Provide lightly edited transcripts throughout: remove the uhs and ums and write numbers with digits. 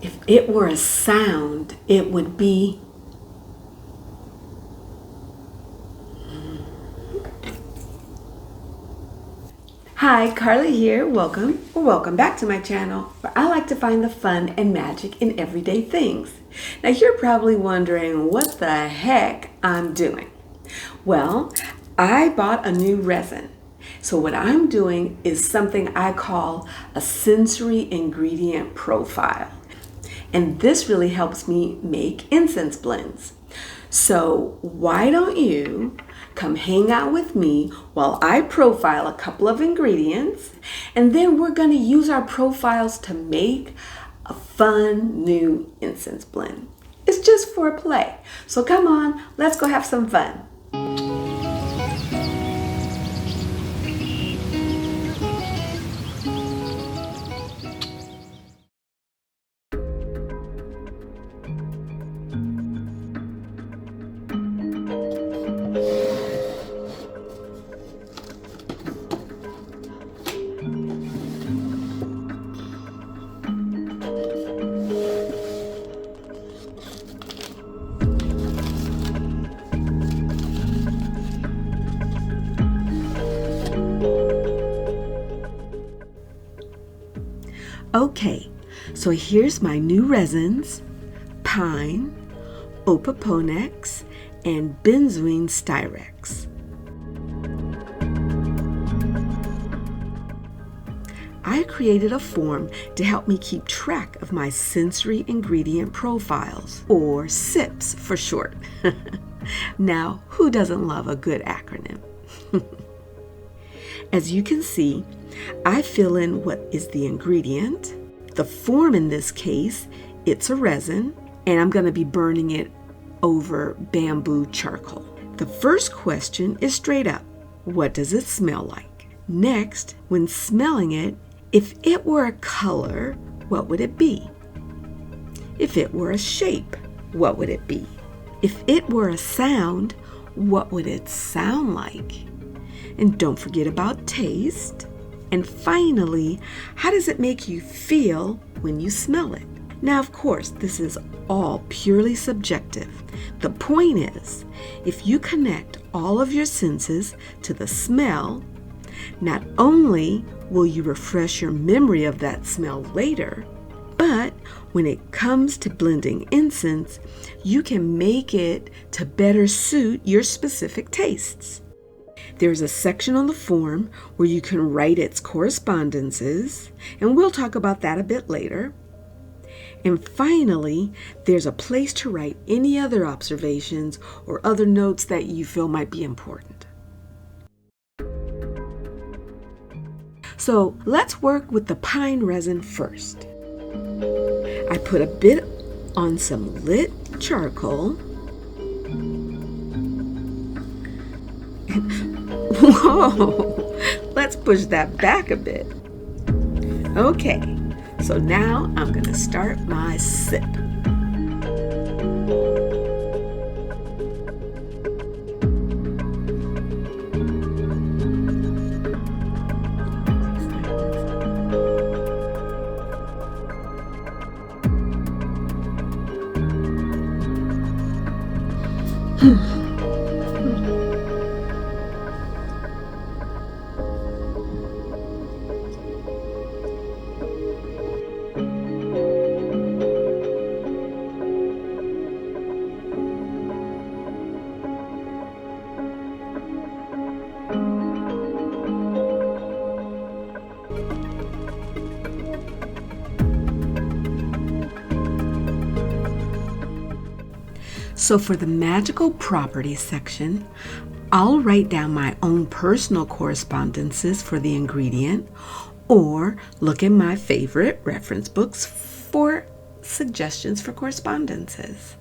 If it were a sound, it would be... Hi, Karla here. Welcome back to my channel, where I like to find the fun and magic in everyday things. Now you're probably wondering what the heck I'm doing. Well, I bought a new resin. So what I'm doing is something I call a sensory ingredient profile. And this really helps me make incense blends. So why don't you come hang out with me while I profile a couple of ingredients, and then we're going to use our profiles to make a fun new incense blend. It's just for play. So come on, let's go have some fun. Okay, so here's my new resins: pine, opoponax, and benzoin styrex. I created a form to help me keep track of my sensory ingredient profiles, or SIPs for short. Now, who doesn't love a good acronym? As you can see, I fill in what is the ingredient. The form in this case, it's a resin, and I'm going to be burning it over bamboo charcoal. The first question is straight up: what does it smell like? Next, when smelling it, if it were a color, what would it be? If it were a shape, what would it be? If it were a sound, what would it sound like? And don't forget about taste. And finally, how does it make you feel when you smell it? Now, of course, this is all purely subjective. The point is, if you connect all of your senses to the smell, not only will you refresh your memory of that smell later, but when it comes to blending incense, you can make it to better suit your specific tastes. There's a section on the form where you can write its correspondences, and we'll talk about that a bit later. And finally, there's a place to write any other observations or other notes that you feel might be important. So let's work with the pine resin first. I put a bit on some lit charcoal. Whoa, let's push that back a bit. Okay, so now I'm going to start my sip. So for the magical properties section, I'll write down my own personal correspondences for the ingredient, or look in my favorite reference books for suggestions for correspondences.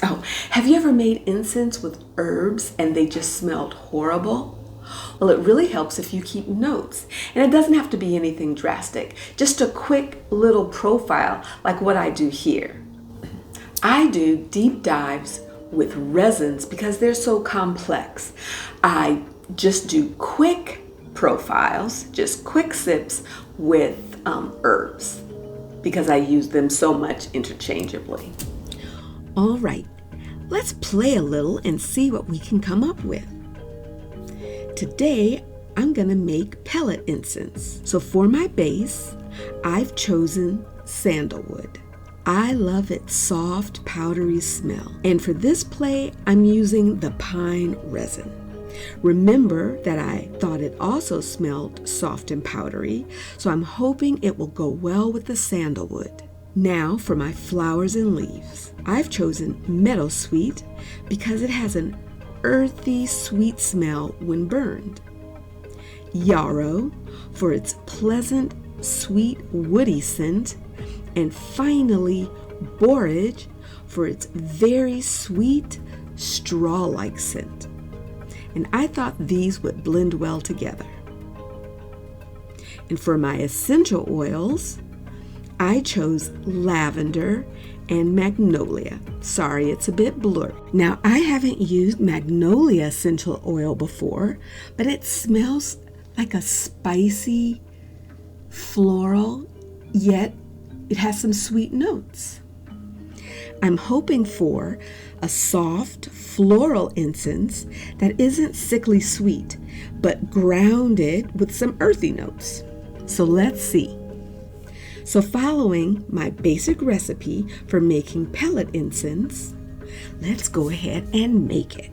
Oh, have you ever made incense with herbs and they just smelled horrible? Well, it really helps if you keep notes, and it doesn't have to be anything drastic, just a quick little profile like what I do here. I do deep dives with resins because they're so complex. I just do quick profiles, just quick sips with herbs. because I use them so much interchangeably. All right, let's play a little and see what we can come up with. Today, I'm gonna make pellet incense. So for my base, I've chosen sandalwood. I love its soft, powdery smell. And for this play, I'm using the pine resin. Remember that I thought it also smelled soft and powdery, so I'm hoping it will go well with the sandalwood. Now for my flowers and leaves. I've chosen meadowsweet because it has an earthy, sweet smell when burned. Yarrow for its pleasant, sweet, woody scent. And finally, borage for its very sweet, straw-like scent. And I thought these would blend well together. And for my essential oils, I chose lavender and magnolia. Sorry, it's a bit blurry. Now, I haven't used magnolia essential oil before, but it smells like a spicy, floral, yet it has some sweet notes. I'm hoping for a soft floral incense that isn't sickly sweet, but grounded with some earthy notes. So let's see. So following my basic recipe for making pellet incense, let's go ahead and make it.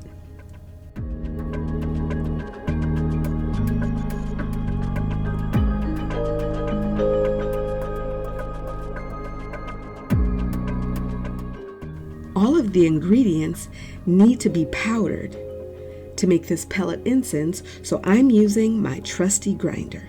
All of the ingredients need to be powdered to make this pellet incense, so I'm using my trusty grinder.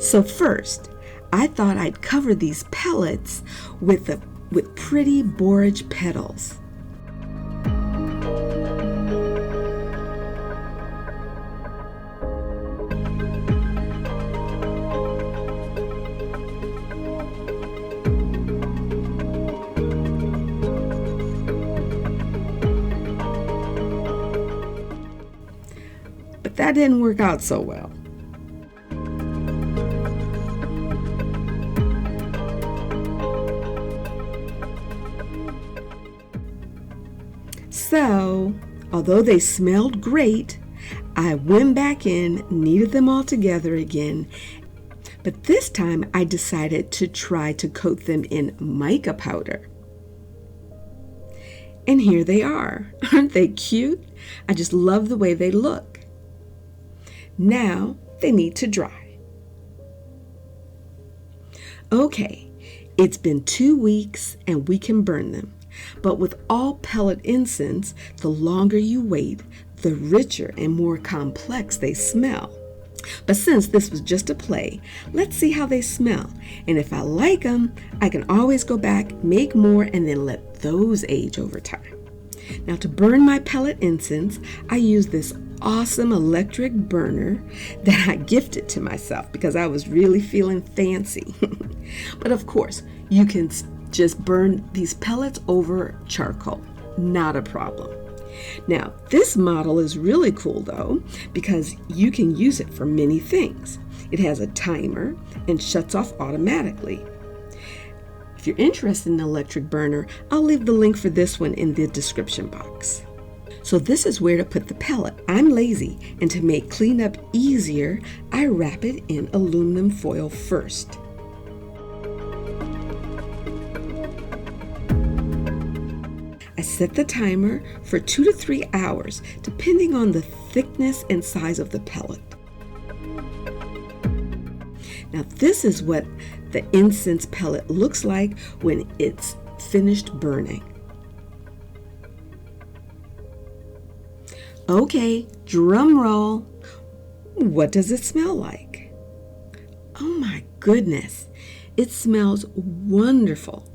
So first, I thought I'd cover these pellets with pretty borage petals. But that didn't work out so well. So, although they smelled great, I went back in, kneaded them all together again, but this time I decided to try to coat them in mica powder. And here they are. Aren't they cute? I just love the way they look. Now they need to dry. Okay, it's been 2 weeks and we can burn them. But with all pellet incense, the longer you wait, the richer and more complex they smell. But since this was just a play, let's see how they smell. And if I like them, I can always go back, make more, and then let those age over time. Now to burn my pellet incense, I use this awesome electric burner that I gifted to myself because I was really feeling fancy. But of course, you can just burn these pellets over charcoal. Not a problem. Now, this model is really cool though, because you can use it for many things. It has a timer and shuts off automatically. If you're interested in an electric burner, I'll leave the link for this one in the description box. So this is where to put the pellet. I'm lazy, and to make cleanup easier, I wrap it in aluminum foil first. I set the timer for 2 to 3 hours, depending on the thickness and size of the pellet. Now this is what the incense pellet looks like when it's finished burning. Okay, drum roll. What does it smell like? Oh my goodness, it smells wonderful.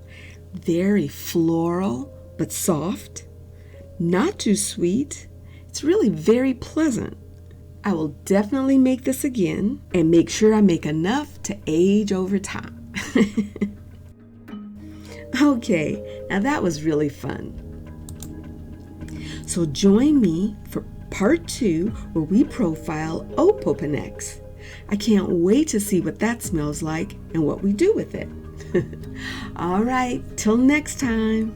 Very floral, but soft, not too sweet. It's really very pleasant. I will definitely make this again and make sure I make enough to age over time. Okay, now that was really fun. So join me for part 2 where we profile Opoponex. I can't wait to see what that smells like and what we do with it. All right, till next time.